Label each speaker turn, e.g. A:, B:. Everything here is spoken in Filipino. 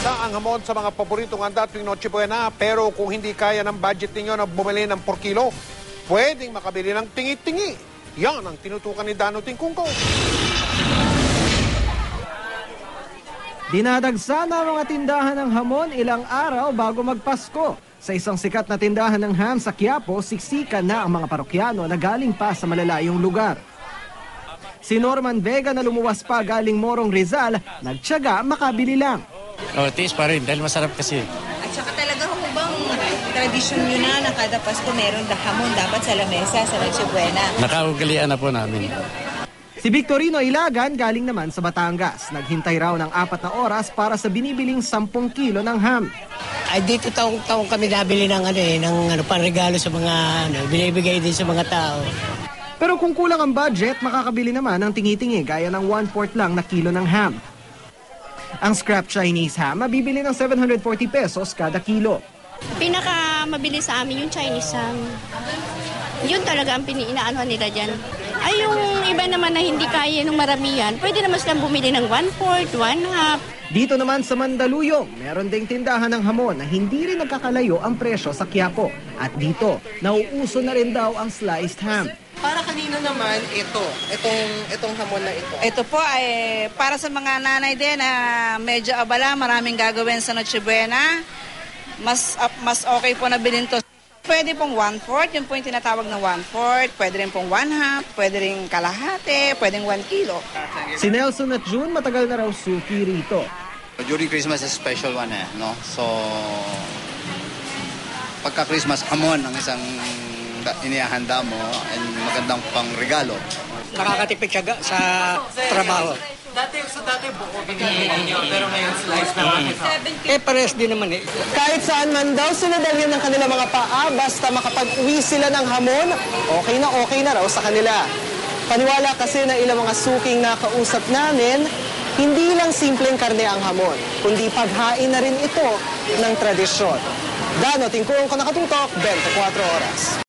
A: Handa ang hamon sa mga paboritong handa tuwing Noche Buena, pero kung hindi kaya ng budget ninyo na bumili ng 4 kilo, pwedeng makabili ng tingi-tingi. Yan ang tinutukan ni Dano Tingkungko.
B: Dinadagsa na mga tindahan ng hamon ilang araw bago magpasko. Sa isang sikat na tindahan ng ham sa Quiapo, siksikan na ang mga parokyano na galing pa sa malalayong lugar. Si Norman Vega na lumuwas pa galing Morong Rizal, nagtiyaga makabili lang.
C: Tiis pa rin dahil masarap kasi.
D: At saka talaga bang tradisyon nyo na kada Pasko meron hamon dapat sa lamesa sa Noche Buena.
C: Nakaugalian na po namin.
B: Si Victorino Ilagan galing naman sa Batangas. Naghintay raw ng 4 na oras para sa binibiling 10 kilo ng ham.
E: Ay dito taong kami nabili ng panregalo sa mga binibigay din sa mga tao.
B: Pero kung kulang ang budget, makakabili naman ng tingi-tingi gaya ng 1/4 lang na kilo ng ham. Ang scrap Chinese ham mabibili ng 740 pesos kada kilo.
F: Pinaka mabili sa amin yung Chinese ham. Yun talaga ang inaano nila dyan. Ay yung iba naman na hindi kaya ng maramihan, pwede naman silang bumili ng 1/4, 1/2.
B: Dito naman sa Mandaluyong, meron ding tindahan ng hamon na hindi rin nagkakalayo ang presyo sa Quiapo. At dito, nauuso na rin daw ang sliced ham.
G: Para kanino naman itong hamon na ito?
D: Ito po ay para sa mga nanay din na medyo abala, maraming gagawin sa Noche Buena. Mas okay po na bilhin to. Pwede pong 1/4, yun po yung tinatawag na 1/4. Pwede rin pong 1/2, pwede rin kalahati, pwedeng 1 kilo.
B: Si Nelson at June matagal na raw suki rito.
H: During Christmas is special one no? So, pagka Christmas, hamon ang isang inihahanda mo and magandang pang regalo.
E: Nakakatipid siya sa trabaho.
G: Dati buko binibigyan niyo, pero ngayon slice naman.
E: Pares din naman eh.
G: Kahit saan man daw sila dalhin ng kanilang mga paa, basta makapag-uwi sila ng hamon, okay na raw sa kanila. Paniwala kasi na ilang mga suking nakausap namin, hindi lang simpleng karne ang hamon, kundi paghain na rin ito ng tradisyon. Dano Tingkungko, nakatutok, 24 oras.